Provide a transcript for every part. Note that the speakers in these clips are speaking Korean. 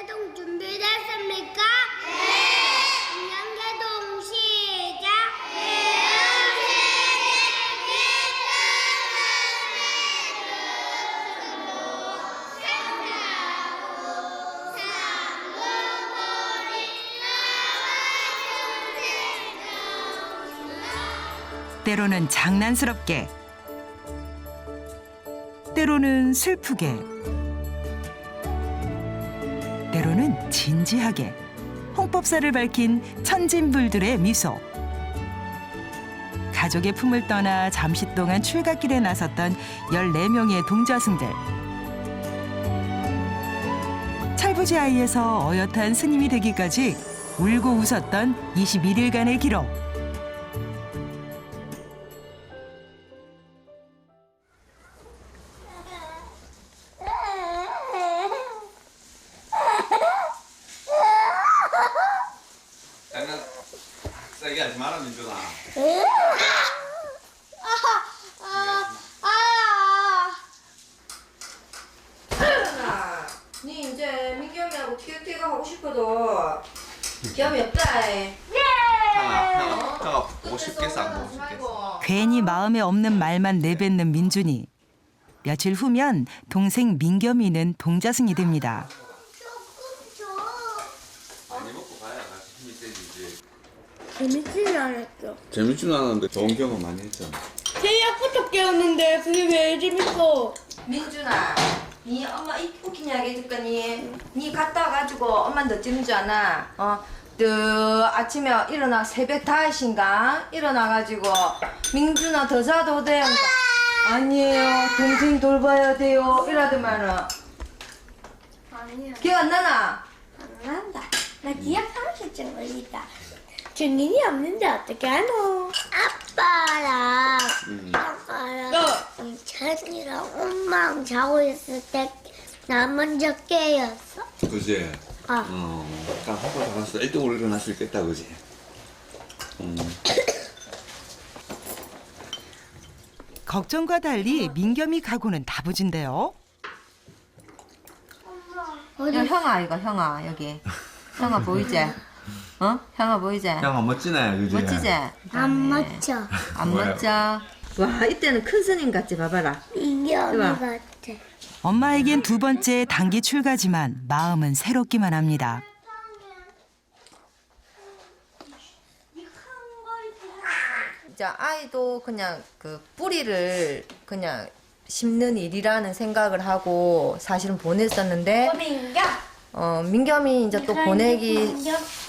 개동 준비됐습니까? 안녕 개동 시작! 때로는 장난스럽게, 때로는 슬프게, 때로는 진지하게 홍법사를 밝힌 천진불들의 미소. 가족의 품을 떠나 잠시 동안 출갓길에 나섰던 14명의 동자승들. 철부지 아이에서 어엿한 스님이 되기까지 울고 웃었던 21일간의 기록. 장난 세게 하지 마라 민준아. 니 이제 민겸이하고 티격태격 하고 싶어도 겸이 없다. 형아 보고 싶겠어 안 보고 싶겠어? 괜히 마음에 없는 말만 내뱉는 민준이. 며칠 후면 동생 민겸이는 동자승이 됩니다. 많이 먹고 가야 같이 힘이 세지지. 재밌지는 않았어. 재밌지는 않았는데 좋은 경험 많이 했잖아. 새벽부터 깨웠는데 그게 왜 재밌어? 민준아, 니 엄마 웃긴 이야기 해줄까 니 갔다 와가지고 엄마 늦지는 줄 아나? 너 아침에 일어나 새벽 5시인가 일어나가지고 민준아 더 자도 돼요? 아니에요, 동생 돌봐야 돼요 이러더만은. 아니야. 기억 안 나나? 안 난다. 나 기억 30점 걸리다. 증인이 없는데 어떻게 하노? 아빠랑 천이랑 엄마랑 자고 있을 때 나 먼저 깨었어. 그지? 딱 하고 나갔어. 1등으로 일어날 수 있겠다 그지? 걱정과 달리 민겸이 각오는 다부진데요. 야, 형아 이거 형아 여기 형아 보이지? 형아 보이지? 형아 멋지네 그지? 멋지지? 안 맞죠? 안 뭐야? 멋져? 와 이때는 큰 스님 같지 봐봐라. 인형이 이봐. 같아. 엄마에겐 두 번째 단기 출가지만 마음은 새롭기만 합니다. 이제 아이도 그냥 그 뿌리를 그냥 심는 일이라는 생각을 하고 사실은 보냈었는데 민겸이 이제 또 보내기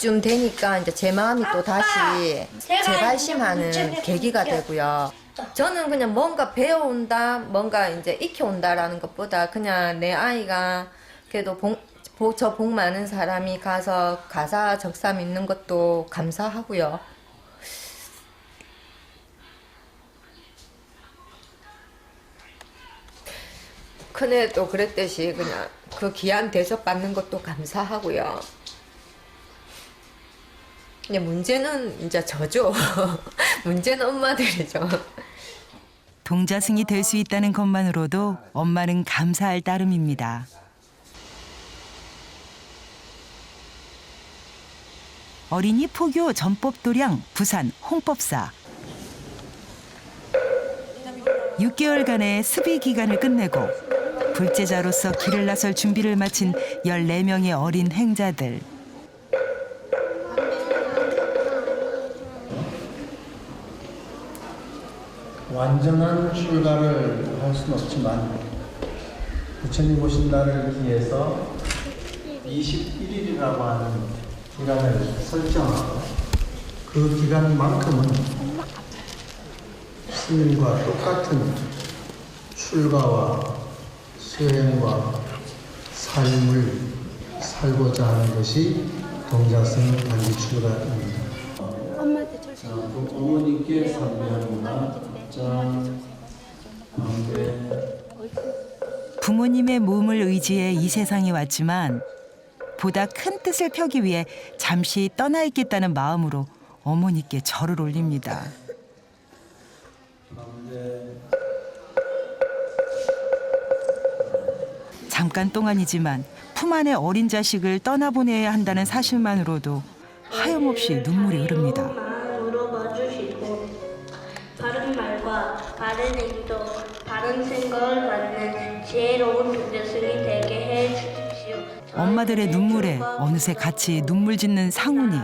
좀 되니까 이제 제 마음이 또 다시 재발심하는 계기가 되고요. 저는 그냥 뭔가 배워온다, 뭔가 이제 익혀온다라는 것보다 그냥 내 아이가 그래도 저 복 많은 사람이 가서 가사 적삼 있는 것도 감사하고요. 큰애도 그랬듯이 그냥 그 귀한 대접 받는 것도 감사하고요. 근데 문제는 이제 저죠. 문제는 엄마들이죠. 동자승이 될 수 있다는 것만으로도 엄마는 감사할 따름입니다. 어린이 포교 전법도량 부산 홍법사. 6개월간의 습의 기간을 끝내고 불제자로서 길을 나설 준비를 마친 14명의 어린 행자들. 완전한 출가를 할 수는 없지만 부처님 오신 날을 기해서 21일이라고 하는 기간을 설정하고 그 기간만큼은 스님과 똑같은 출가와 수행과 삶을 살고자 하는 것이 동자승 단기 출가입니다. 자, 어머니께 삼배하는구나. 짠. 가운데. 부모님의 몸을 의지해 이 세상에 왔지만 보다 큰 뜻을 펴기 위해 잠시 떠나 있겠다는 마음으로 어머니께 절을 올립니다. 잠깐 동안이지만 품 안의 어린 자식을 떠나보내야 한다는 사실만으로도 하염없이 눈물이 흐릅니다. 마음으로 봐주시고 바른 말과 바른 행동, 바른 생각을 갖는 지혜로운 동자승이 되게 해주십시오. 엄마들의 눈물에 어느새 같이 눈물 짓는 상훈이.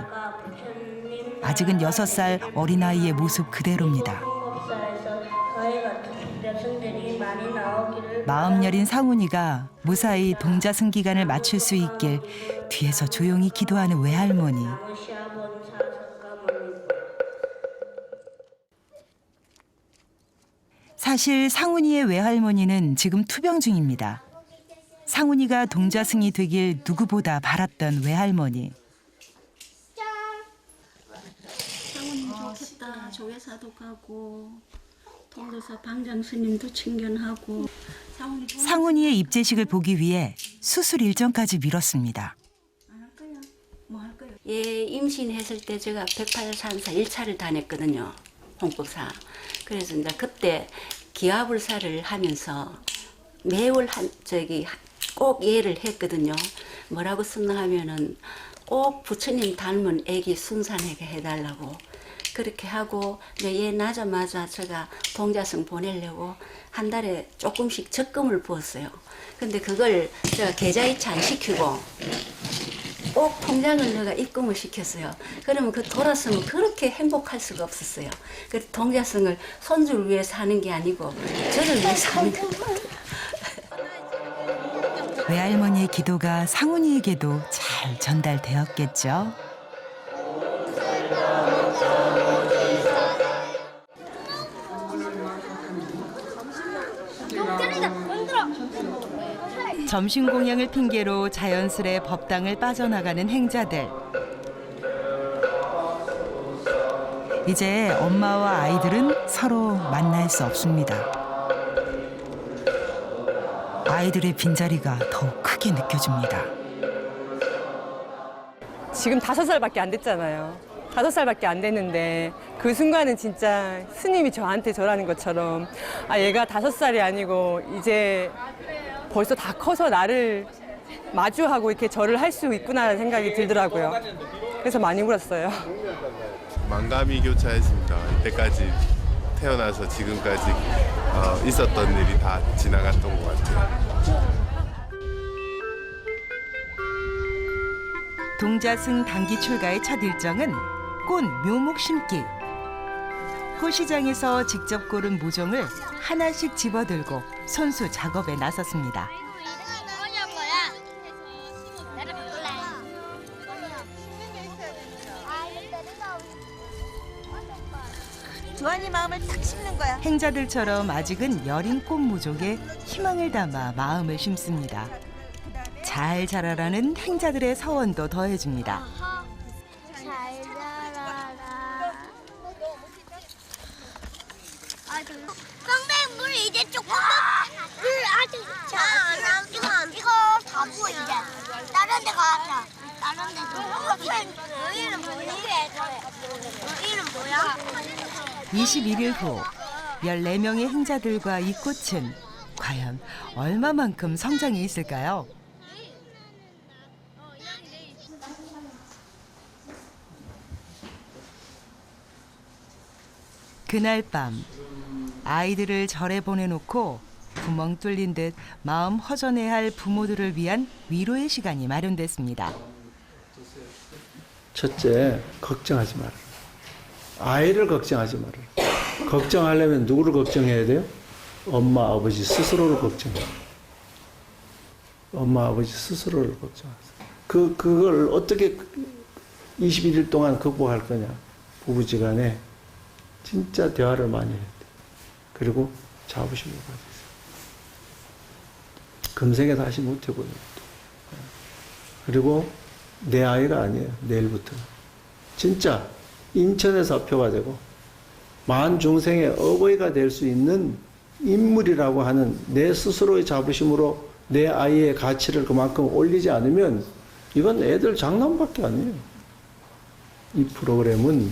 아직은 6살 어린아이의 모습 그대로입니다. 공업사에서 저희 같은 동자승들이 많이 나오기를 마음 여린 상훈이가 무사히 동자승 기간을 마칠 수 있길 뒤에서 조용히 기도하는 외할머니. 시아버지 사석가모님. 사실 상훈이의 외할머니는 지금 투병 중입니다. 상훈이가 동자승이 되길 누구보다 바랐던 외할머니. 상훈이 좋겠다. 조회사도 가고 동도서 방장 스님도 친견하고 상훈이의 입제식을 보기 위해 수술 일정까지 미뤘습니다. 얘 임신했을 때 제가 108산사 1차를 다녔거든요. 홍법사. 그래서 이제 그때 기아불사를 하면서 매월 꼭 얘를 했거든요. 뭐라고 썼나 하면은 꼭 부처님 닮은 애기 순산하게 해달라고 그렇게 하고 이제 얘 나자마자 제가 동자승 보내려고 한 달에 조금씩 적금을 부었어요. 근데 그걸 제가 계좌이체 안 시키고 꼭 통장을 내가 입금을 시켰어요. 그러면 그 돌아서면 그렇게 행복할 수가 없었어요. 그 동자승을 손주를 위해서 하는 게 아니고 저를 위해서 하는 거예요. 외할머니의 기도가 상훈이에게도 잘 전달되었겠죠. 점심 공양을 핑계로 자연스레 법당을 빠져나가는 행자들. 이제 엄마와 아이들은 서로 만날 수 없습니다. 아이들의 빈자리가 더욱 크게 느껴집니다. 지금 5살밖에 안 됐잖아요. 5살밖에 안 됐는데 그 순간은 진짜 스님이 저한테 저라는 것처럼 아 얘가 5살이 아니고 이제 벌써 다 커서 나를 마주하고 이렇게 절을 할 수 있구나라는 생각이 들더라고요. 그래서 많이 울었어요. 만감이 교차했습니다. 이때까지 태어나서 지금까지 있었던 일이 다 지나갔던 것 같아요. 동자승 단기 출가의 첫 일정은 꽃 묘목 심기. 꽃시장에서 직접 고른 모종을 하나씩 집어들고 손수 작업에 나섰습니다. 주한이 마음을 딱 심는 거야. 행자들처럼 아직은 여린 꽃 모종에 희망을 담아 마음을 심습니다. 잘 자라라는 행자들의 서원도 더해집니다. 잘 자라라. 선배 물 이제 조금만 물 아직 이거 다 부어 이제 다른 데 가자. 다른 데도 여기는 뭐야? 여기는 뭐야? 21일 후 14명의 행자들과 이 꽃은 과연 얼마만큼 성장이 있을까요? 그날 밤 아이들을 절에 보내놓고 구멍 뚫린 듯 마음 허전해할 부모들을 위한 위로의 시간이 마련됐습니다. 첫째, 걱정하지 마라. 아이를 걱정하지 마라. 걱정하려면 누구를 걱정해야 돼요? 엄마, 아버지 스스로를 걱정해요. 엄마, 아버지 스스로를 걱정하세요. 그걸 어떻게 21일 동안 극복할 거냐? 부부지간에 진짜 대화를 많이 해야 돼. 그리고 자부심을 가지세요. 금생에 다시 못 해보는 것도. 그리고 내 아이가 아니에요. 내일부터. 진짜 인천에서 사표가 되고 만 중생의 어버이가 될 수 있는 인물이라고 하는 내 스스로의 자부심으로 내 아이의 가치를 그만큼 올리지 않으면 이건 애들 장난밖에 아니에요. 이 프로그램은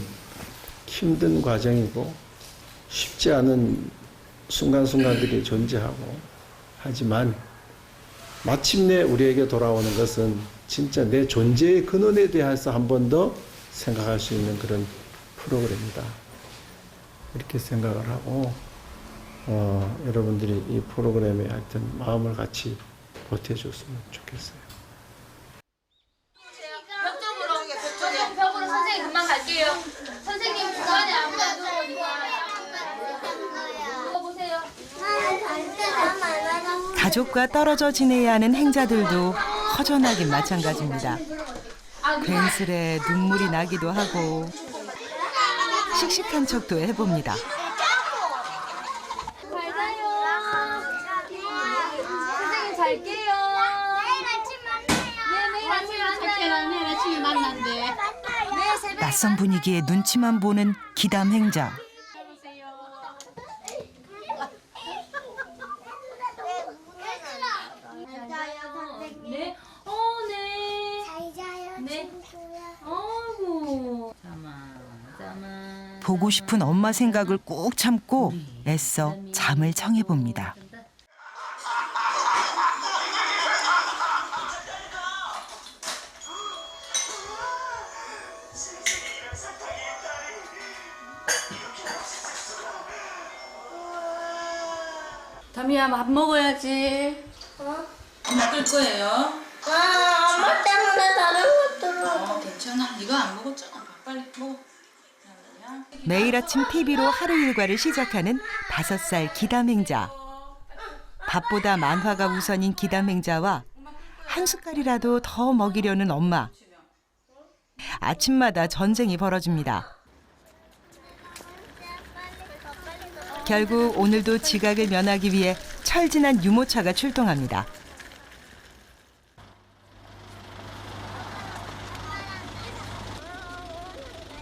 힘든 과정이고 쉽지 않은 순간순간들이 존재하고 하지만 마침내 우리에게 돌아오는 것은 진짜 내 존재의 근원에 대해서 한 번 더 생각할 수 있는 그런 프로그램이다. 이렇게 생각을 하고 여러분들이 이 프로그램에 하여튼 마음을 같이 보태줬으면 좋겠어요. 벽으로 선생님 금방 갈게요. 선생님 중간에 아무도 안 들어오니까. 보세요. 가족과 떨어져 지내야 하는 행자들도 허전하긴 마찬가지입니다. 괜스레 눈물이 나기도 하고 씩씩한 척도 해봅니다. 잘 자요. 선생님 잘게요. 내일 아침에 만난대. 낯선 분위기에 눈치만 보는 기담 행자. 네. 네. 잘 자요, 네. 친구야. 어구. 보고 싶은 엄마 생각을 꾹 참고 애써 잠을 청해봅니다. 담이야, 밥 먹어야지. 먹을 거예요. 엄마 때문에 다른 것들은. 괜찮아. 이거 안 먹었잖아. 빨리 먹어. 매일 아침 TV로 하루 일과를 시작하는 5살 기담행자. 밥보다 만화가 우선인 기담행자와 한 숟갈이라도 더 먹이려는 엄마. 아침마다 전쟁이 벌어집니다. 결국 오늘도 지각을 면하기 위해 철진한 유모차가 출동합니다.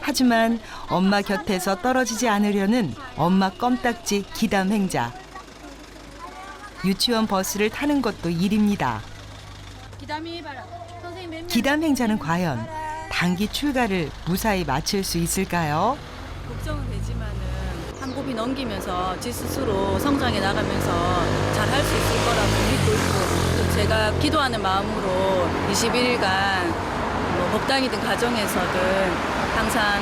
하지만 엄마 곁에서 떨어지지 않으려는 엄마 껌딱지 기담 행자. 유치원 버스를 타는 것도 일입니다. 기담 행자는 과연 단기 출가를 무사히 마칠 수 있을까요? 걱정은 되지만은 한 고비 넘기면서 지 스스로 성장해 나가면서 잘 할 수 있을 거라고 믿고 있고, 또 제가 기도하는 마음으로 21일간 법당이든 가정에서든 항상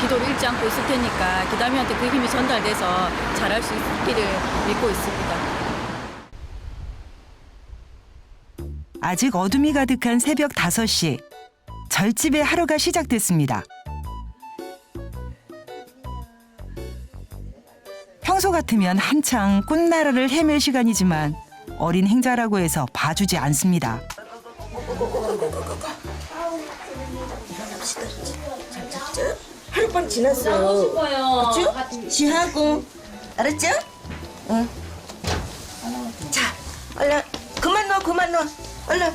기도를 잃지 않고 있을 테니까 기담이한테 그 힘이 전달돼서 잘할 수 있기를 믿고 있습니다. 아직 어둠이 가득한 새벽 5시. 절집의 하루가 시작됐습니다. 평소 같으면 한창 꽃나라를 헤맬 시간이지만 어린 행자라고 해서 봐주지 않습니다. 하룻밤 지났어요. 그렇죠? 지하고 알았죠? 응. 자, 얼른 그만 넣어. 얼른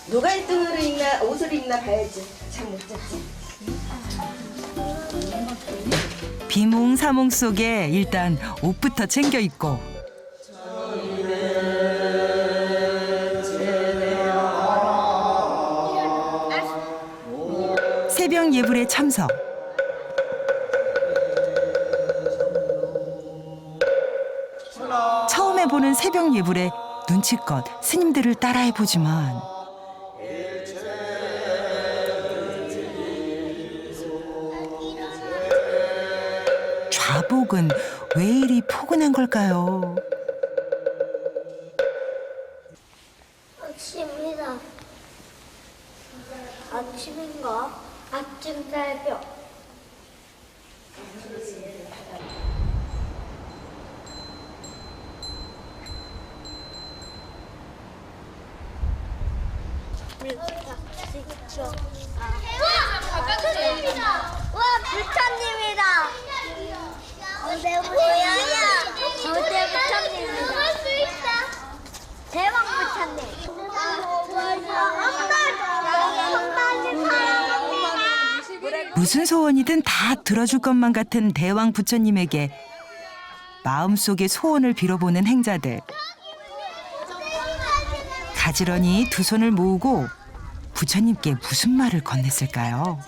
누가 1등으로 입나 옷을 입나 봐야지. 참 못 잤지. 비몽사몽 속에 일단 옷부터 챙겨 입고 새벽 예불에 참석. 처음 해보는 새벽 예불에 눈치껏 스님들을 따라해보지만 좌복은 왜 이리 포근한 걸까요? 아침이다. 아침인가? 아침 새벽. 와, 부처님이다. 어제 부처님이다. 대왕 부처님. 무슨 소원이든 다 들어줄 것만 같은 대왕 부처님에게 마음속의 소원을 빌어보는 행자들. 가지런히 두 손을 모으고 부처님께 무슨 말을 건넸을까요?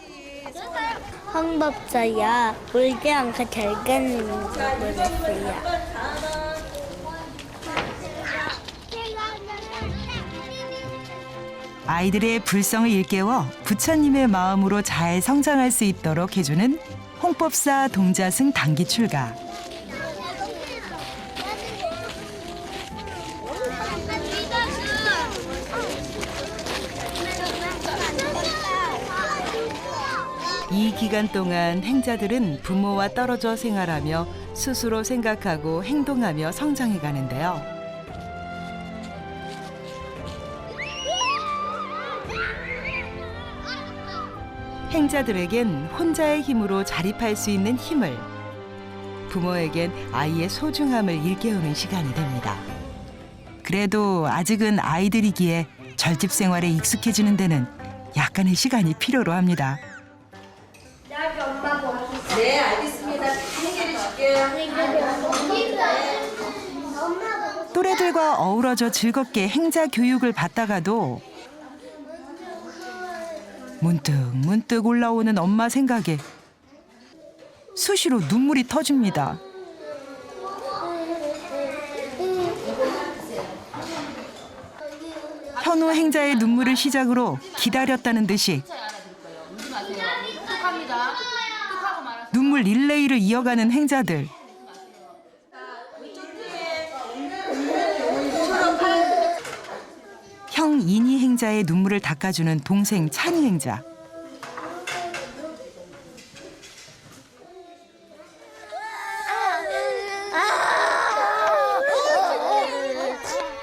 황법사야, 울지 않고 잘 가는 거였어요. 아이들의 불성을 일깨워 부처님의 마음으로 잘 성장할 수 있도록 해주는 홍법사 동자승 단기 출가. 이 기간 동안 행자들은 부모와 떨어져 생활하며 스스로 생각하고 행동하며 성장해 가는데요. 행자들에겐 혼자의 힘으로 자립할 수 있는 힘을, 부모에겐 아이의 소중함을 일깨우는 시간이 됩니다. 그래도 아직은 아이들이기에 절집 생활에 익숙해지는 데는 약간의 시간이 필요로 합니다. 네, 알겠습니다. 해결해 줄게요. 또래들과 어우러져 즐겁게 행자 교육을 받다가도 문득 올라오는 엄마 생각에 수시로 눈물이 터집니다. 현우 행자의 눈물을 시작으로 기다렸다는 듯이 눈물 릴레이를 이어가는 행자들. 형 이니 행자의 눈물을 닦아주는 동생 찬이 행자.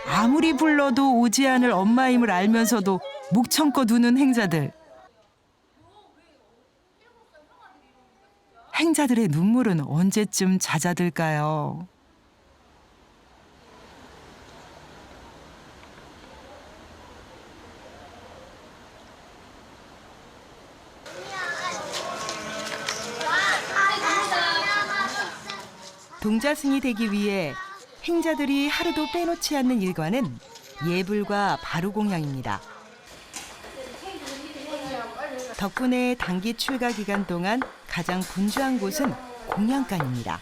아무리 불러도 오지 않을 엄마임을 알면서도 목청껏 우는 행자들. 행자들의 눈물은 언제쯤 잦아들까요? 동자승이 되기 위해 행자들이 하루도 빼놓지 않는 일과는 예불과 바루공양입니다. 덕분에 단기 출가 기간 동안 가장 분주한 곳은 공양간입니다.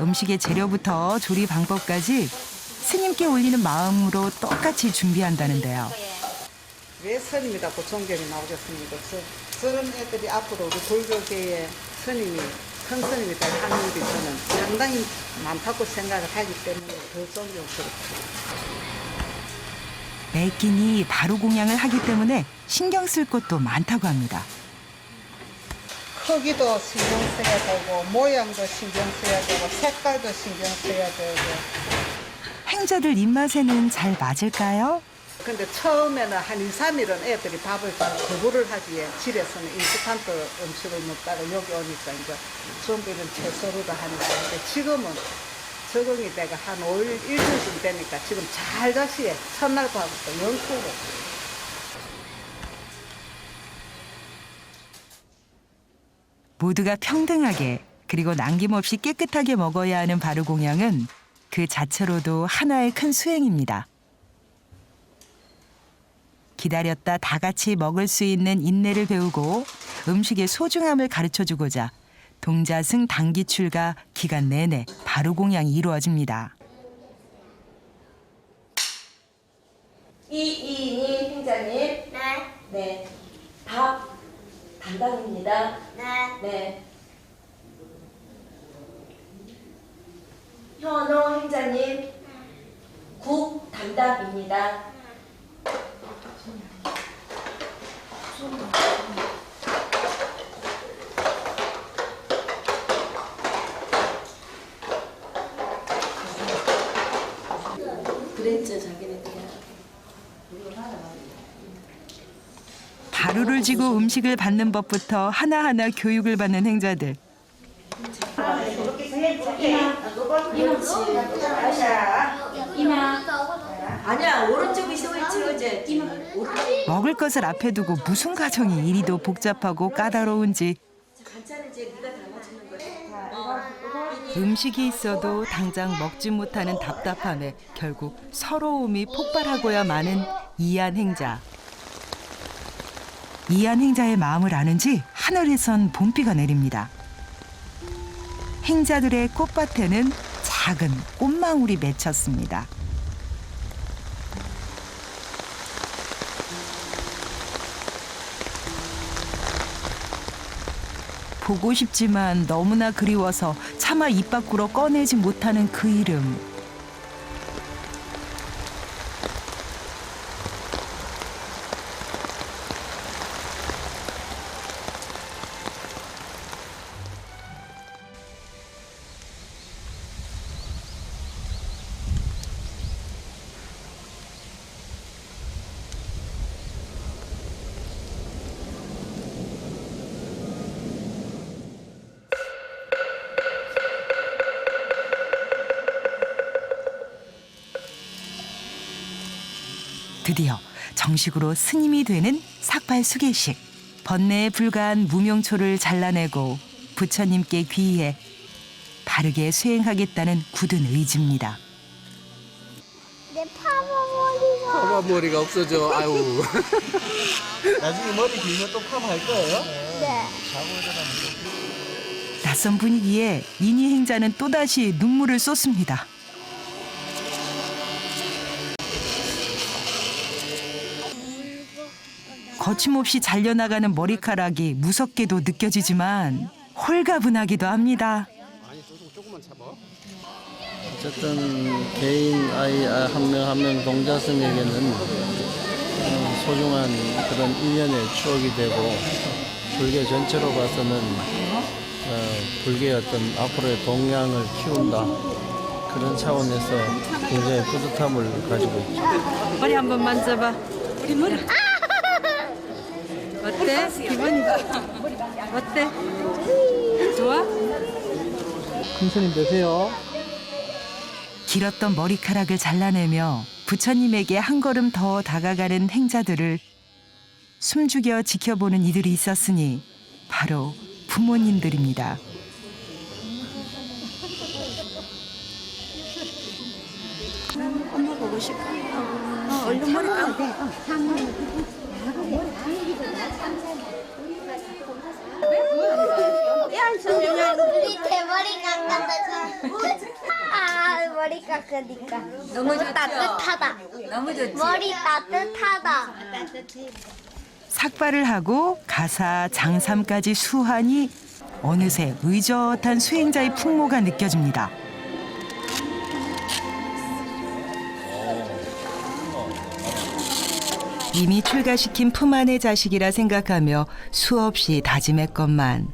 음식의 재료부터 조리 방법까지 스님께 올리는 마음으로 똑같이 준비한다는데요. 왜 스님이라고 존경이 나오겠습니까? 저런 애들이 앞으로 우리 불교계에 스님이 큰 스님이 될 확률이 저는 상당히 많다고 생각을 하기 때문에 더 존경스럽죠. 매 끼니 바루공양을 하기 때문에 신경 쓸 것도 많다고 합니다. 크기도 신경 써야 되고 모양도 신경 써야 되고 색깔도 신경 써야 되고. 행자들 입맛에는 잘 맞을까요? 근데 처음에는 한 2, 3일은 애들이 밥을 잘 거부를 하기에 집에서는 인스턴트 음식을 먹다가 여기 오니까 이제 전부 이런 채소로도 하니까. 근데 지금은 적응이 되고 한 5일, 1주쯤 되니까 지금 잘 다시 첫날 밥부터 영국으로. 모두가 평등하게 그리고 남김없이 깨끗하게 먹어야 하는 바루공양은 그 자체로도 하나의 큰 수행입니다. 기다렸다 다 같이 먹을 수 있는 인내를 배우고 음식의 소중함을 가르쳐주고자 동자승 단기 출가 기간 내내 바루공양이 이루어집니다. 이인이 행자님. 네. 네. 밥 담당입니다. 네. 네. 현호 행자님. 국 담당입니다. 그랬죠, 자기네들이. 바루를 쥐고 음식을 받는 법부터 하나하나 교육을 받는 행자들. 아니야, 오른쪽이 옳지. 먹을 것을 앞에 두고 무슨 가정이 이리도 복잡하고 까다로운지. 괜찮은지 네가 담아주는 거야. 음식이 있어도 당장 먹지 못하는 답답함에 결국 서러움이 폭발하고야 마는 이한 행자. 이한 행자의 마음을 아는지 하늘에선 봄비가 내립니다. 행자들의 꽃밭에는 작은 꽃망울이 맺혔습니다. 보고 싶지만 너무나 그리워서 차마 입 밖으로 꺼내지 못하는 그 이름. 드디어 정식으로 스님이 되는 삭발 수계식. 번뇌에 불과한 무명초를 잘라내고 부처님께 귀의해 바르게 수행하겠다는 굳은 의지입니다. 내 파마머리가. 파마머리가 없어져. 아유. 나중에 머리 길면 또 파마할 거예요? 네. 낯선 분위기에 이니 행자는 또다시 눈물을 쏟습니다. 거침없이 잘려나가는 머리카락이 무섭게도 느껴지지만 홀가분하기도 합니다. 어쨌든 개인 아이 한 명 한 명 동자승에게는 소중한 그런 인연의 추억이 되고 불교 전체로 봐서는 불교의 어떤 앞으로의 동향을 키운다. 그런 차원에서 굉장히 뿌듯함을 가지고 있죠. 머리 한번 만져봐. 우리 머리. 어때? 기분이 어때? 좋아? 큰 스님 되세요. 길었던 머리카락을 잘라내며 부처님에게 한 걸음 더 다가가는 행자들을 숨죽여 지켜보는 이들이 있었으니 바로 부모님들입니다. 엄마 보고 싶어. 얼른 머리 감고. 우리 대머리 깎았다. 아, 머리 깎으니까 너무 따뜻하다. 너무 좋지. 머리 따뜻하다. 삭발을 하고 가사 장삼까지 수하니 어느새 의젓한 수행자의 풍모가 느껴집니다. 이미 출가시킨 품 안의 자식이라 생각하며 수없이 다짐했건만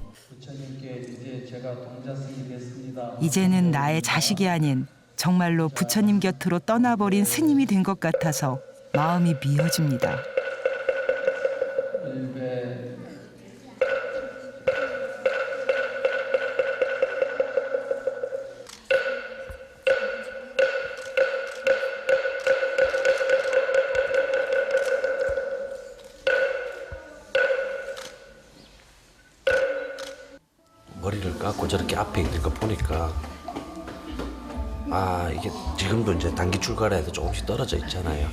이제는 나의 자식이 아닌 정말로 부처님 곁으로 떠나버린 스님이 된 것 같아서 마음이 미어집니다. 머리를 깎고 저렇게 앞에 있는 거 보니까 아 이게 지금도 이제 단기 출가라 해서 조금씩 떨어져 있잖아요.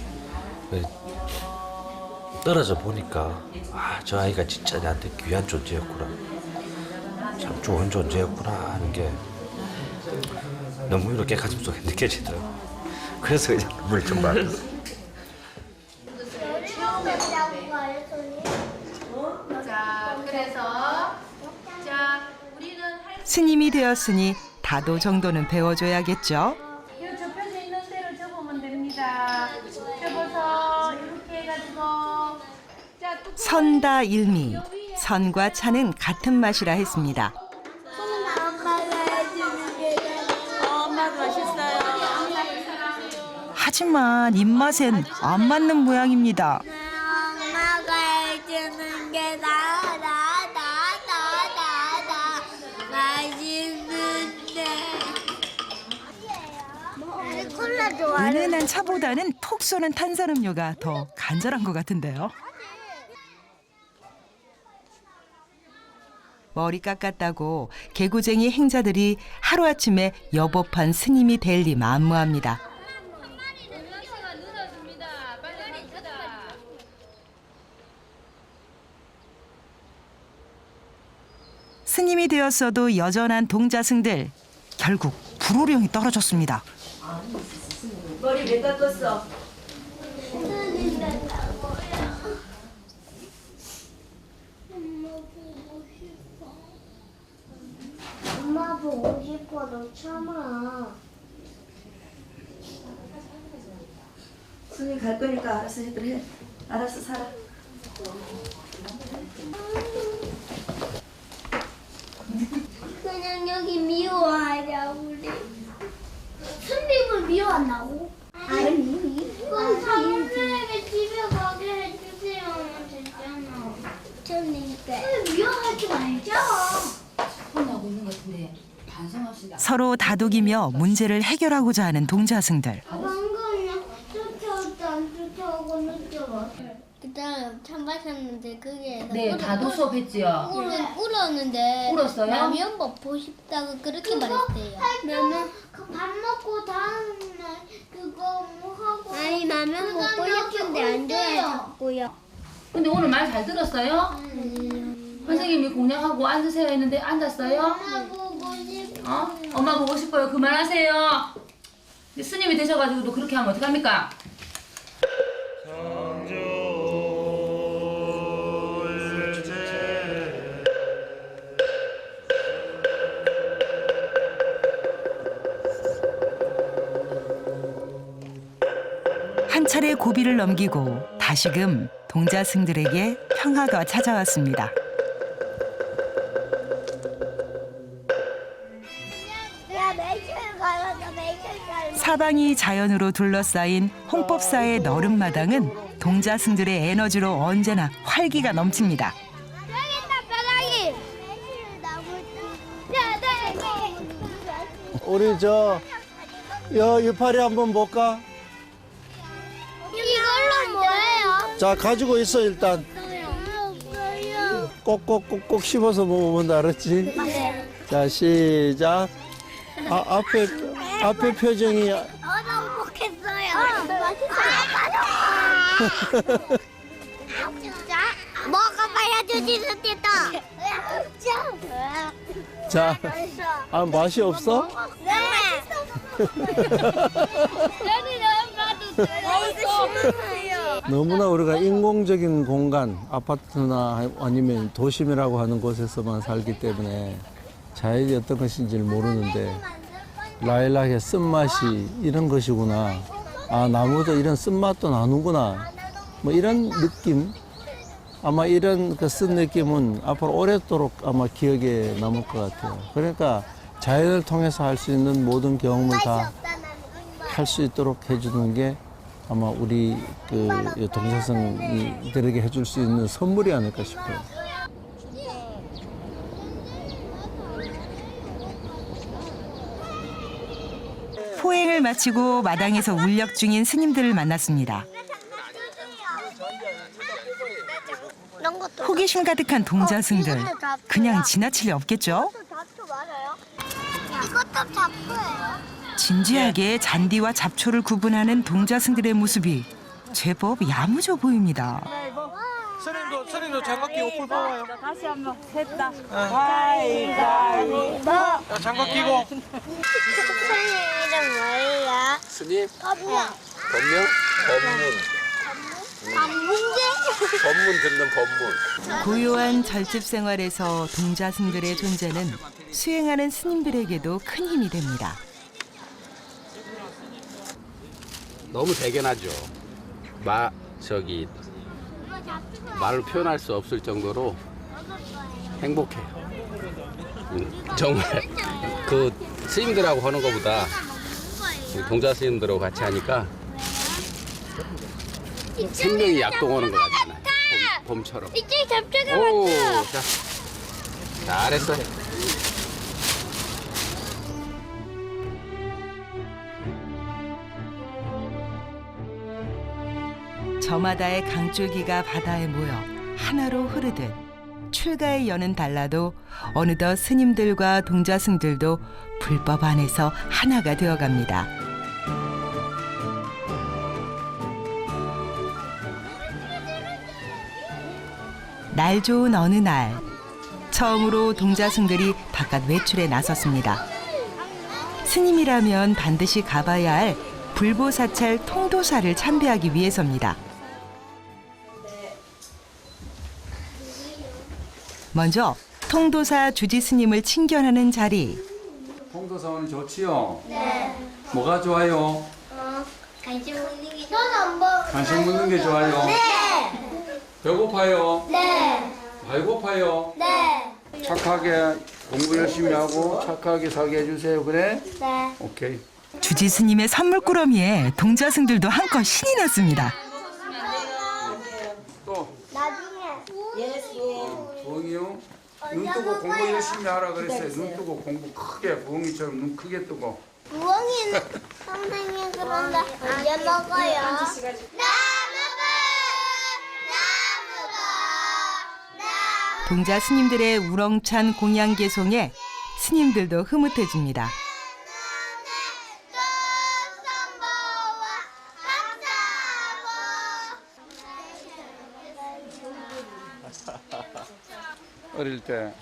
떨어져 보니까 아 저 아이가 진짜 나한테 귀한 존재였구나, 참 좋은 존재였구나 하는 게 너무 이렇게 가슴속에 느껴지더라고요. 그래서 그냥 눈물이 좀 나왔어요. 스님이 되었으니 다도 정도는 배워줘야겠죠. 이 접혀져 있는 대로 접으면 됩니다. 접어서 이렇게 해가지고 선다 일미, 선과 차는 같은 맛이라 했습니다. 엄마 맛있어요. 하지만 입맛엔 안 맞는 모양입니다. 엄마가 해주는 게 맛있는데. 콜라 좋아해. 은은한 차보다는 톡 쏘는 탄산음료가 더 간절한 것 같은데요. 머리 깎았다고 개구쟁이 행자들이 하루아침에 여법한 스님이 될 리 만무합니다. 스님이 되었어도 여전한 동자승들, 결국 불호령이 떨어졌습니다. 머리 왜 깎았어? 보고 싶어도 참아. 스님 갈 거니까 알아서 해들 해. 알아서 살아. 그냥 여기 미워하자 우리. 스님을 미워한다고? 아니. 그럼 사모님에게 집에 가게 해주세요. 됐잖아. 스님께. 미워하지 말자. 혼나고 있는 것 같은데 반성합시다. 서로 다독이며 문제를 해결하고자 하는 동자승들. 방금 쫓아오지 안 쫓아오고 늦죠. 그다음 참바셨는데 그게 네, 다도 수업 했지요. 울었는데 울었어요? 라면 먹고 싶다고 그렇게 말했대요. 라면 밥 먹고 다음날 그거 뭐 하고 아니 라면 먹고 싶은데 안 줘요 자꾸요. 근데 오늘 말 잘 들었어요? 선생님이 공략하고 앉으세요 했는데 앉았어요? 엄마 보고 싶어. 엄마 보고 싶어요. 그만하세요. 근데 스님이 되셔가지고도 그렇게 하면 어떡합니까? 한 차례 고비를 넘기고 다시금 동자승들에게 평화가 찾아왔습니다. 야 매실 가요. 매실 가요. 사방이 자연으로 둘러싸인 홍법사의 너른 마당은 동자승들의 에너지로 언제나 활기가 넘칩니다. 뼈다귀. 매실 나무. 뼈다귀. 우리 저 이파리 한번 볼까? 이걸로 뭐예요? 자, 가지고 있어 일단. 없어요. 꼭꼭꼭꼭 씹어서 먹으면 알았지? 자, 시작. 앞에 표정이 너무 먹겠어요. 진짜? 먹어봐야 주지스티다. 자, 맛이 없어? 네. 여기 너무 너무나 우리가 인공적인 공간, 아파트나 아니면 도심이라고 하는 곳에서만 살기 때문에 자연이 어떤 것인지를 모르는데 라일락의 쓴맛이 이런 것이구나. 아, 나무도 이런 쓴맛도 나누구나. 뭐 이런 느낌, 아마 이런 그 쓴 느낌은 앞으로 오랫도록 아마 기억에 남을 것 같아요. 그러니까 자연을 통해서 할 수 있는 모든 경험을 다 할 수 있도록 해주는 게 아마 우리 그 동자승이들에게 해줄 수 있는 선물이 아닐까 싶어요. 포행을 마치고 마당에서 울력 중인 스님들을 만났습니다. 호기심 가득한 동자승들. 그냥 지나칠 리 없겠죠? 잡초 맞아요? 이것도 잡초예요. 진지하게 잔디와 잡초를 구분하는 동자승들의 모습이 제법 야무져 보입니다. 스님도 장갑 끼고 풀 뽑아요. 다시 한번 셋다. 가위바위보. 장갑 끼고. 스님 이름 뭐예요? 스님? 법명. 법명? 문제? 법문 듣는 법문. 고요한 절집 생활에서 동자승들의 존재는 수행하는 스님들에게도 큰 힘이 됩니다. 너무 대견하죠. 말로 표현할 수 없을 정도로 행복해요. 정말 그 스님들하고 하는 것보다 동자 스님들하고 같이 하니까 생명이 약동하는 것 같잖아요. 봄처럼. 이쪽에 잡초가 오, 많죠? 자, 잘했어. 저마다의 강줄기가 바다에 모여 하나로 흐르듯 출가의 연은 달라도 어느덧 스님들과 동자승들도 불법 안에서 하나가 되어갑니다. 날 좋은 어느 날 처음으로 동자승들이 바깥 외출에 나섰습니다. 스님이라면 반드시 가봐야 할 불보사찰 통도사를 참배하기 위해서입니다. 먼저 통도사 주지 스님을 친견하는 자리, 동도서원 좋지요? 네. 뭐가 좋아요? 간식 먹는 게 저는 뭐 간식 먹는 게 좋아요? 네. 배고파요? 네. 배고파요? 네. 착하게 공부 열심히 하고 착하게 살게 해주세요. 그래? 네. 오케이. 주지 스님의 선물꾸러미에 동자승들도 한껏 신이 났습니다. 또 나중에 부엉이요? 눈 뜨고 공부 열심히 하라 그랬어요. 눈 뜨고 공부 크게 부엉이처럼 눈 크게 뜨고. 부엉이는 선생님 그런데 언제 먹어요? 동자 스님들의 우렁찬 공양개송에 스님들도 흐뭇해집니다. 어릴 때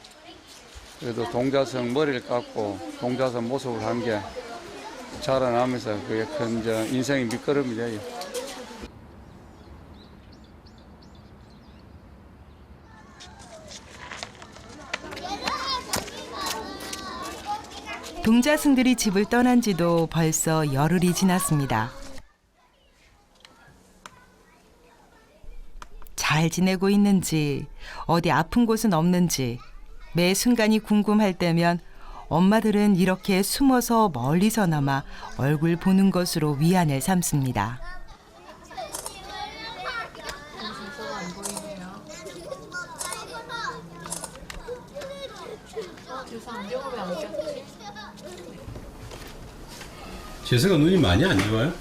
그래도 동자성 머리를 깎고 동자성 모습을 한 게 자라나면서 그게 큰 인생의 밑거름이 돼요. 동자승들이 집을 떠난 지도 벌써 열흘이 지났습니다. 잘 지내고 있는지, 어디 아픈 곳은 없는지 매 순간이 궁금할 때면 엄마들은 이렇게 숨어서 멀리서나마 얼굴 보는 것으로 위안을 삼습니다. 재승아 눈이 많이 안 좋아요?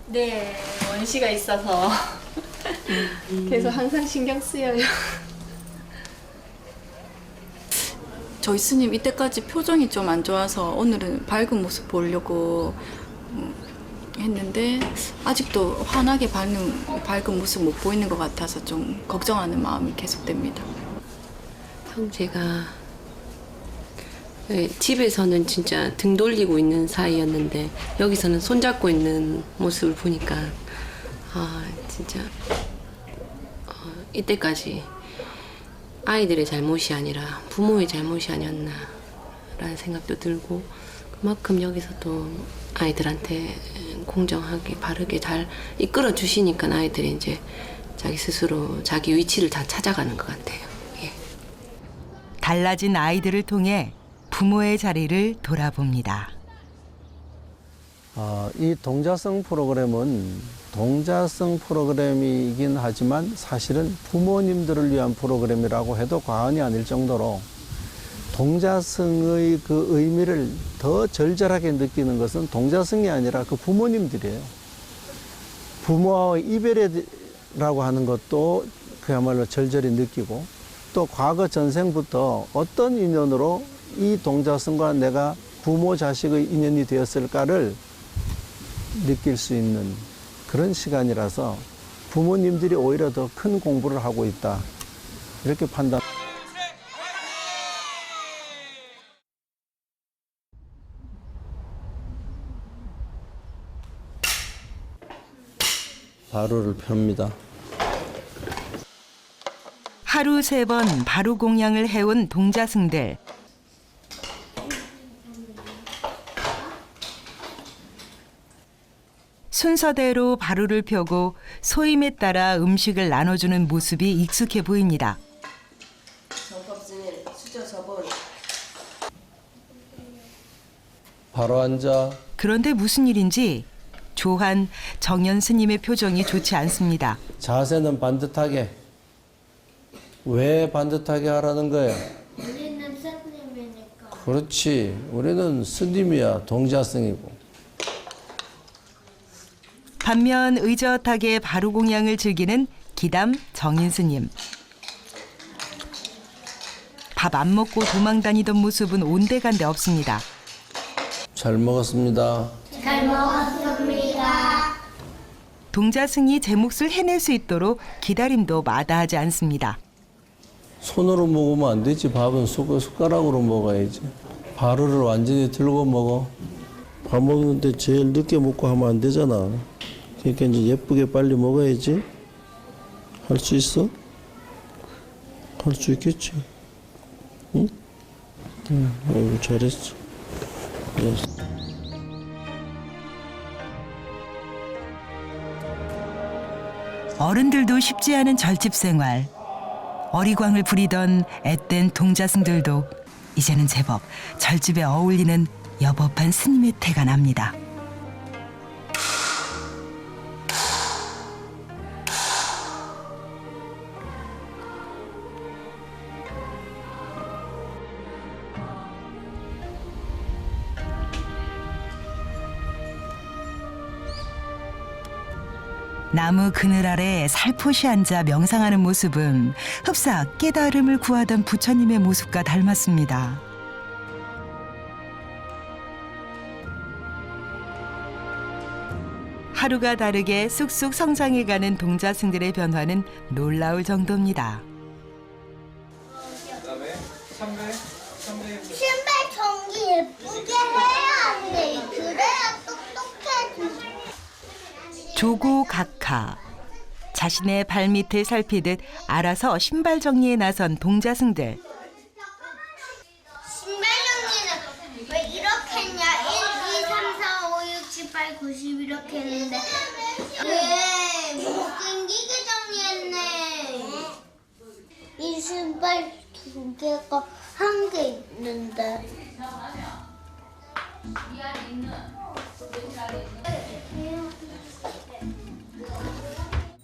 네, 원시가 있어서 계속 항상 신경 쓰여요. 저희 스님 이때까지 표정이 좀 안 좋아서 오늘은 밝은 모습 보려고 했는데 아직도 환하게 밝은 모습 못 보이는 것 같아서 좀 걱정하는 마음이 계속됩니다. 형제가 집에서는 진짜 등 돌리고 있는 사이였는데 여기서는 손잡고 있는 모습을 보니까 진짜 이때까지 아이들의 잘못이 아니라 부모의 잘못이 아니었나라는 생각도 들고 그만큼 여기서도 아이들한테 공정하게 바르게 잘 이끌어 주시니까 아이들이 이제 자기 스스로 자기 위치를 다 찾아가는 것 같아요. 예. 달라진 아이들을 통해 부모의 자리를 돌아봅니다. 이 동자성 프로그램은 동자성 프로그램이긴 하지만 사실은 부모님들을 위한 프로그램이라고 해도 과언이 아닐 정도로 동자성의 그 의미를 더 절절하게 느끼는 것은 동자성이 아니라 그 부모님들이에요. 부모와의 이별이라고 하는 것도 그야말로 절절히 느끼고 또 과거 전생부터 어떤 인연으로 이 동자성과 내가 부모 자식의 인연이 되었을까를 느낄 수 있는 그런 시간이라서 부모님들이 오히려 더 큰 공부를 하고 있다 이렇게 판단. 바루를 펴니다. 하루 3번 바루 공양을 해온 동자승들. 순서대로 바루를 펴고 소임에 따라 음식을 나눠주는 모습이 익숙해 보입니다. 바로 앉아. 그런데 무슨 일인지 조한 정연 스님의 표정이 좋지 않습니다. 자세는 반듯하게. 왜 반듯하게 하라는 거야? 우리는 스님이니까. 그렇지. 우리는 스님이야. 동자승이고. 반면 의젓하게 바루 공양을 즐기는 기담 정인 스님. 밥 안 먹고 도망다니던 모습은 온데간데 없습니다. 잘 먹었습니다. 잘 먹었습니다. 동자승이 제 몫을 해낼 수 있도록 기다림도 마다하지 않습니다. 손으로 먹으면 안 되지. 밥은 숟가락으로 먹어야지. 바루를 완전히 들고 먹어. 밥 먹는데 제일 늦게 먹고 하면 안 되잖아. 그러니까 이제 예쁘게 빨리 먹어야지. 할 수 있어? 할 수 있겠지. 응? 응, 잘했어. 어른들도 쉽지 않은 절집 생활. 어리광을 부리던 앳된 동자승들도 이제는 제법 절집에 어울리는 여법한 스님의 태가 납니다. 나무 그늘 아래 살포시 앉아 명상하는 모습은 흡사 깨달음을 구하던 부처님의 모습과 닮았습니다. 하루가 다르게 쑥쑥 성장해가는 동자승들의 변화는 놀라울 정도입니다. 신발 정리 예쁘게 해야 안 돼. 그래야 똑똑해져. 조고각하. 자신의 발밑을 살피듯 알아서 신발 정리에 나선 동자승들. 신발 정리는 왜 이렇게 했냐? 1, 2, 3, 4, 5, 6, 7, 8, 9, 10 이렇게 했는데 왜 못 끊기게 정리했네. 이 신발 두 개가 한 개 있는데.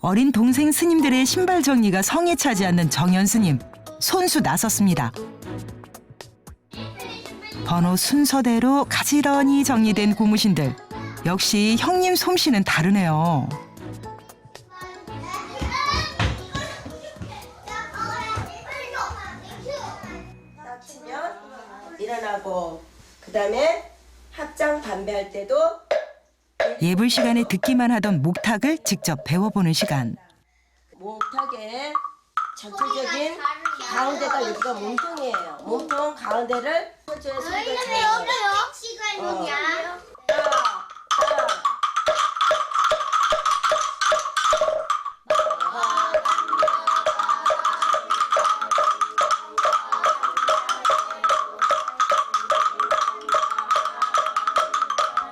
어린 동생 스님들의 신발 정리가 성에 차지 않는 정연 스님. 손수 나섰습니다. 번호 순서대로 가지런히 정리된 고무신들. 역시 형님 솜씨는 다르네요. 치면 일어나고 그다음에 합장 반배할 때도 예불 시간에 듣기만 하던 목탁을 직접 배워보는 시간. 목탁의 전체적인 가운데가 여기가 몸통이에요. 몸통 가운데를 손줘야 소리가 들어요. 시간이냐?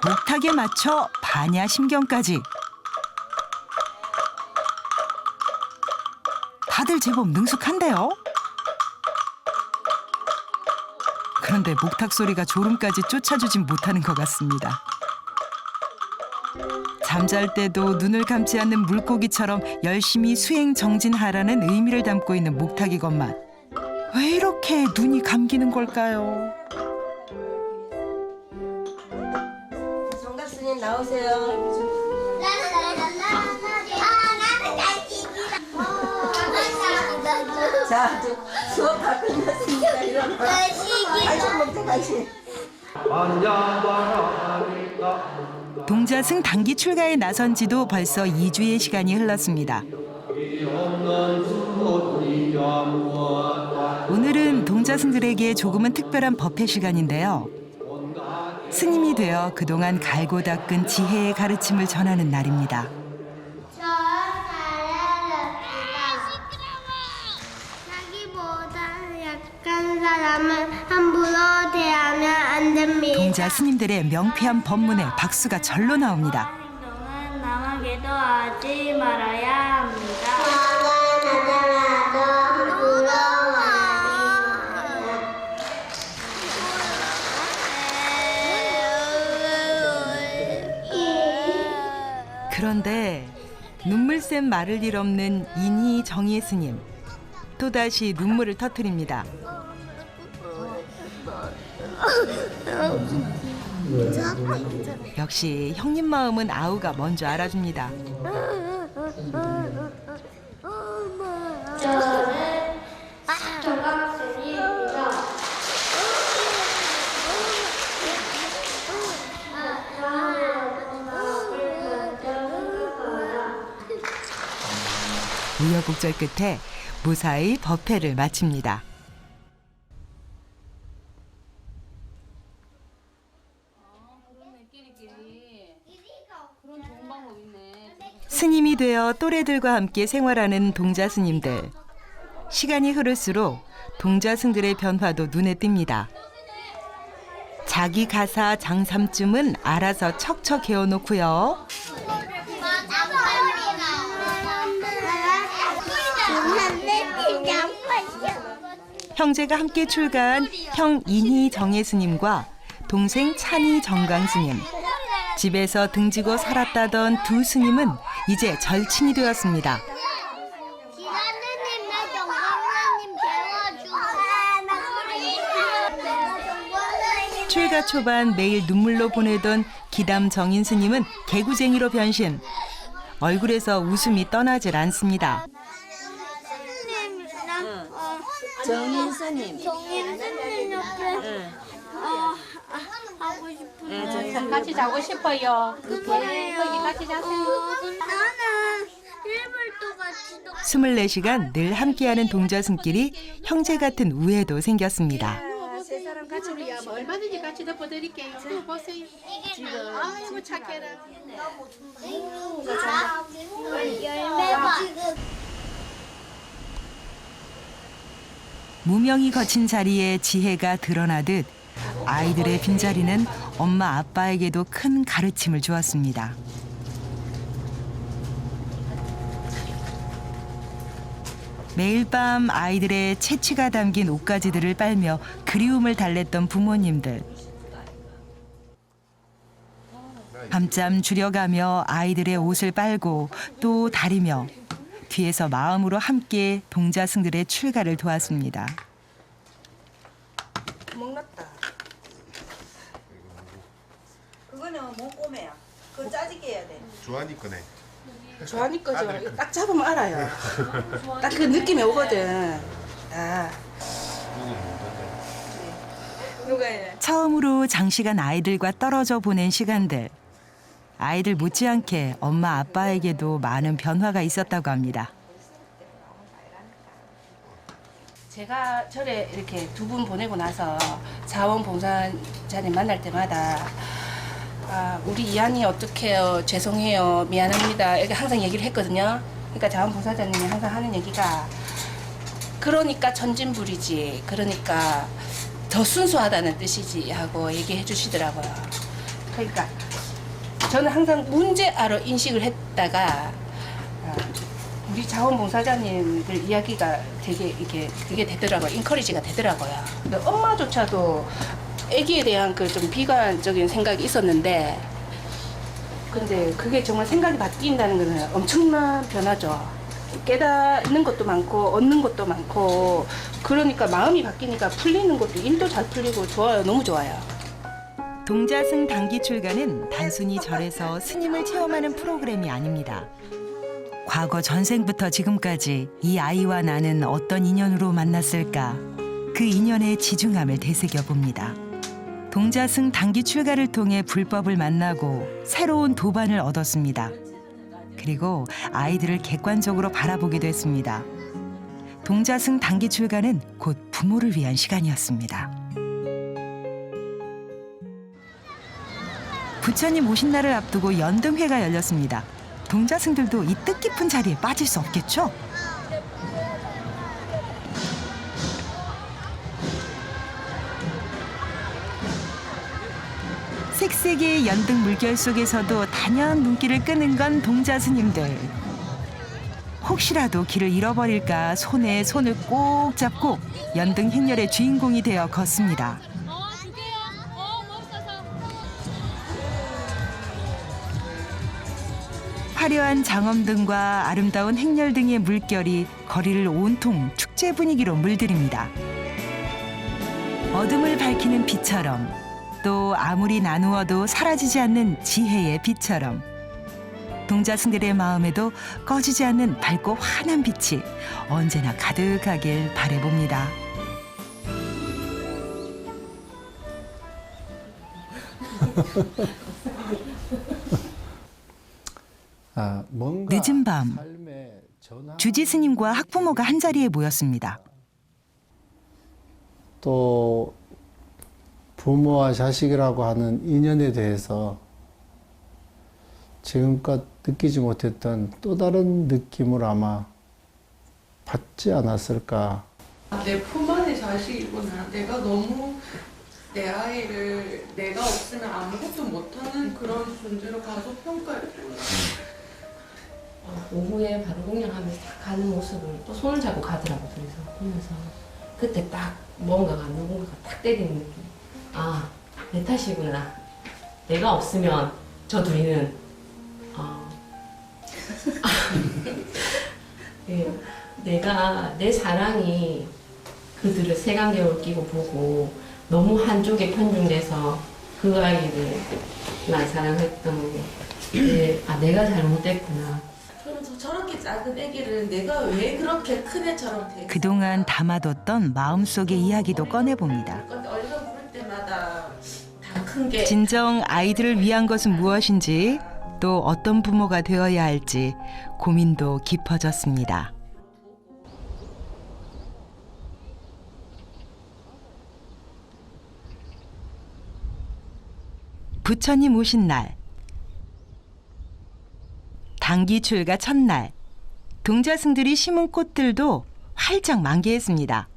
목탁에 맞춰 반야심경까지. 다들 제법 능숙한데요. 그런데 목탁 소리가 졸음까지 쫓아주진 못하는 것 같습니다. 잠잘 때도 눈을 감지 않는 물고기처럼 열심히 수행 정진하라는 의미를 담고 있는 목탁이건만 왜 이렇게 눈이 감기는 걸까요? 정답스님 나오세요. 자, 수업 다 끝났으니까 일어나. 간식 먹자, 간식. 동자승 단기 출가에 나선 지도 벌써 2주의 시간이 흘렀습니다. 오늘은 동자승들에게 조금은 특별한 법회 시간인데요. 스님이 되어 그동안 갈고 닦은 지혜의 가르침을 전하는 날입니다. 약한 사람은 함부로 대하면 안 됩니다. 동자 스님들의 명쾌한 법문에 박수가 절로 나옵니다. 남에게도 하지 말아야 합니다. 그런데 눈물샘 마를 일 없는 인희 정예 스님. 또다시 눈물을 터뜨립니다. 역시 형님 마음은 아우가 먼저 알아줍니다. 저는 정학생입니다. 우여곡절 끝에 무사히 법회를 마칩니다. 스님이 되어 또래들과 함께 생활하는 동자 스님들. 시간이 흐를수록 동자승들의 변화도 눈에 띕니다. 자기 가사 장삼쯤은 알아서 척척 해오놓고요. 형제가 함께 출가한 형 인희 정예스님과 동생 찬희 정강스님. 집에서 등지고 살았다던 두 스님은 이제 절친이 되었습니다. 출가 초반 매일 눈물로 보내던 기담 정인 스님은 개구쟁이로 변신. 얼굴에서 웃음이 떠나질 않습니다. 정인 스님. 정인 스님 옆에 하고 싶어요. 같이 자고 싶어요. 거기 같이 자세요. 나는 1불도 같이 24시간 늘 함께하는 동자승끼리 형제 같은 우애도 생겼습니다. 세 사람 같이 우리야 얼마든지 같이 덮어드릴게요. 또 보세요. 아이고 착해라. 열매봐. 무명이 거친 자리에 지혜가 드러나듯 아이들의 빈자리는 엄마 아빠에게도 큰 가르침을 주었습니다. 매일 밤 아이들의 채취가 담긴 옷가지들을 빨며 그리움을 달랬던 부모님들. 밤잠 줄여가며 아이들의 옷을 빨고 또 다리며 뒤에서 마음으로 함께 동자승들의 출가를 도왔습니다. 먹났다. 그거는 몸꼬매야. 그거 짜지게 해야 돼. 주한이 거네. 좋아하니 거죠. 이거 딱 잡으면 알아요. 딱 그 느낌이 오거든. 아. 누가 해? 처음으로 장시간 아이들과 떨어져 보낸 시간들. 아이들 못지않게 엄마 아빠에게도 많은 변화가 있었다고 합니다. 제가 절에 이렇게 두 분 보내고 나서 자원봉사자님 만날 때마다 우리 이한이 어떡해요, 죄송해요, 미안합니다 이렇게 항상 얘기를 했거든요. 그러니까 자원봉사자님이 항상 하는 얘기가 그러니까 천진불이지, 그러니까 더 순수하다는 뜻이지 하고 얘기해 주시더라고요. 그러니까 저는 항상 문제아로 인식을 했다가 우리 자원봉사자님들 이야기가 되게 이게 그게 되더라고요. 인커리지가 되더라고요. 근데 엄마조차도 아기에 대한 그 좀 비관적인 생각이 있었는데, 근데 그게 정말 생각이 바뀐다는 것은 엄청난 변화죠. 깨닫는 것도 많고 얻는 것도 많고, 그러니까 마음이 바뀌니까 풀리는 것도 일도 잘 풀리고 좋아요. 너무 좋아요. 동자승 단기 출가는 단순히 절에서 스님을 체험하는 프로그램이 아닙니다. 과거 전생부터 지금까지 이 아이와 나는 어떤 인연으로 만났을까? 그 인연의 지중함을 되새겨봅니다. 동자승 단기 출가를 통해 불법을 만나고 새로운 도반을 얻었습니다. 그리고 아이들을 객관적으로 바라보기도 했습니다. 동자승 단기 출가는 곧 부모를 위한 시간이었습니다. 부처님 오신 날을 앞두고 연등회가 열렸습니다. 동자승들도 이 뜻깊은 자리에 빠질 수 없겠죠? 색색의 연등 물결 속에서도 단연 눈길을 끄는 건 동자스님들. 혹시라도 길을 잃어버릴까 손에 손을 꼭 잡고 연등 행렬의 주인공이 되어 걷습니다. 화려한 장엄등과 아름다운 행렬 등의 물결이 거리를 온통 축제 분위기로 물들입니다. 어둠을 밝히는 빛처럼, 또 아무리 나누어도 사라지지 않는 지혜의 빛처럼, 동자승들의 마음에도 꺼지지 않는 밝고 환한 빛이 언제나 가득하길 바라봅니다. 늦은 밤, 주지 스님과 학부모가 한자리에 모였습니다. 또 부모와 자식이라고 하는 인연에 대해서 지금껏 느끼지 못했던 또 다른 느낌을 아마 받지 않았을까. 내 품 안의 자식이구나. 내가 너무 내 아이를 내가 없으면 아무것도 못하는 그런 존재로 가족 평가했고 오후에 바로 공연하면서 딱 가는 모습을 또 손을 잡고 가더라고. 둘이서 보면서 그때 딱 뭔가가 누군가가 딱 때리는 느낌. 아, 내 탓이구나. 내가 없으면 저 둘이는 예, 내가 내 사랑이 그들을 색안경을 끼고 보고 너무 한쪽에 편중돼서 그 아이들만 사랑했던 게 아, 내가 잘못됐구나. 그러면서 저렇게 작은 아기를 내가 왜 그렇게 큰 애처럼 대 그동안 담아뒀던 마음속의 이야기도 꺼내봅니다. 얼른 부를 때마다 다 큰 게 진정 아이들을 위한 것은 무엇인지 또 어떤 부모가 되어야 할지 고민도 깊어졌습니다. 부처님 오신 날, 단기 출가 첫날, 동자승들이 심은 꽃들도 활짝 만개했습니다.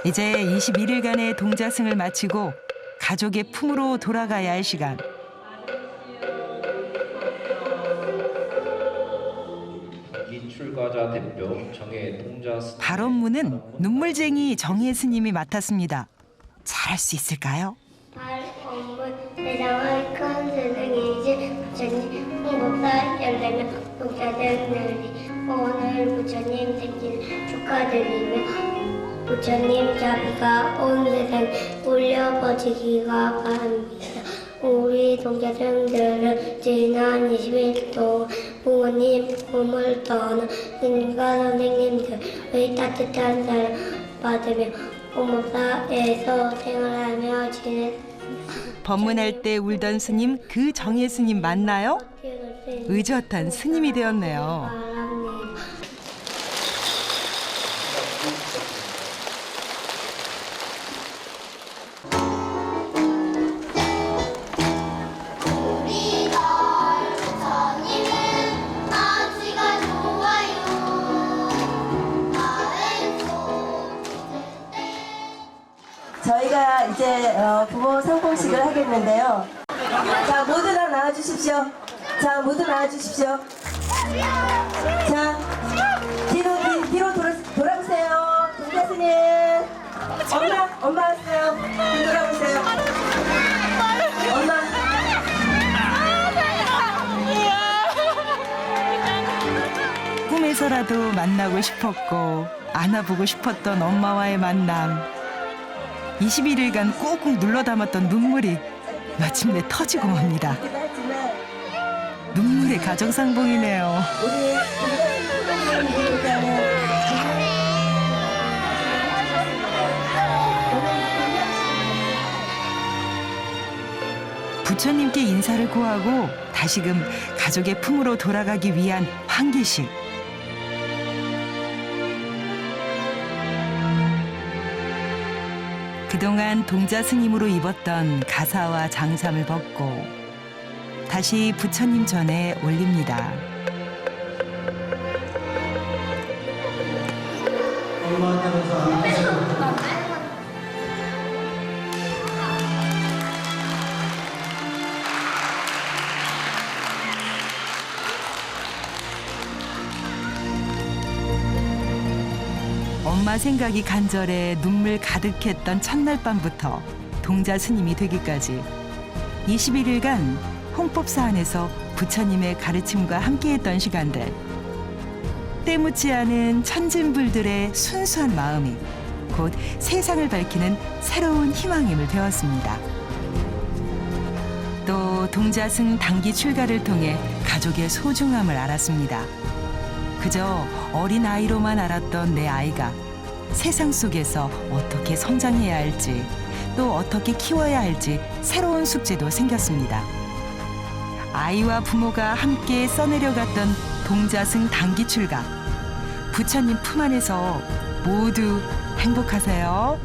이제 21일간의 동자승을 마치고 가족의 품으로 돌아가야 할 시간. 출가자 대표 정혜 동자 발언문은 눈물쟁이 정혜 스님이 맡았습니다. 잘할 수 있을까요? 발언문 세상의 큰 스승이신 부처님 홍보사 열대면 독자들이 오늘 부처님 생신 축하드리며 부처님 자비가 온 세상 울려 퍼지기가 바랍니다. 우리 동자생들은 지난 20일 동안 부모님 품을 떠나 스님과 선생님들의 따뜻한 사랑 받으며 홍보사에서 생활하며 지냈습니다. 법문할 때 울던 스님 그 정혜 스님 맞나요? 의젓한 스님이 되었네요. 바랍니다. 저희가 이제 부모 상봉식을 하겠는데요. 자, 모두 다 나와주십시오. 자, 모두 나와주십시오. 자, 뒤로 돌아보세요. 동자스님. 엄마 왔어요. 뒤로 돌아보세요. 엄마. 꿈에서라도 만나고 싶었고 안아보고 싶었던 엄마와의 만남. 21일간 꾹꾹 눌러 담았던 눈물이 마침내 터지고 맙니다. 눈물의 가정상봉이네요. 부처님께 인사를 고하고 다시금 가족의 품으로 돌아가기 위한 환기식. 그동안 동자 스님으로 입었던 가사와 장삼을 벗고 다시 부처님 전에 올립니다. 엄마 생각이 간절해 눈물 가득했던 첫날 밤부터 동자 스님이 되기까지 21일간 홍법사 안에서 부처님의 가르침과 함께했던 시간들. 때묻지 않은 천진불들의 순수한 마음이 곧 세상을 밝히는 새로운 희망임을 배웠습니다. 또 동자승 단기 출가를 통해 가족의 소중함을 알았습니다. 그저 어린 아이로만 알았던 내 아이가 세상 속에서 어떻게 성장해야 할지 또 어떻게 키워야 할지 새로운 숙제도 생겼습니다. 아이와 부모가 함께 써내려갔던 동자승 단기 출가. 부처님 품 안에서 모두 행복하세요.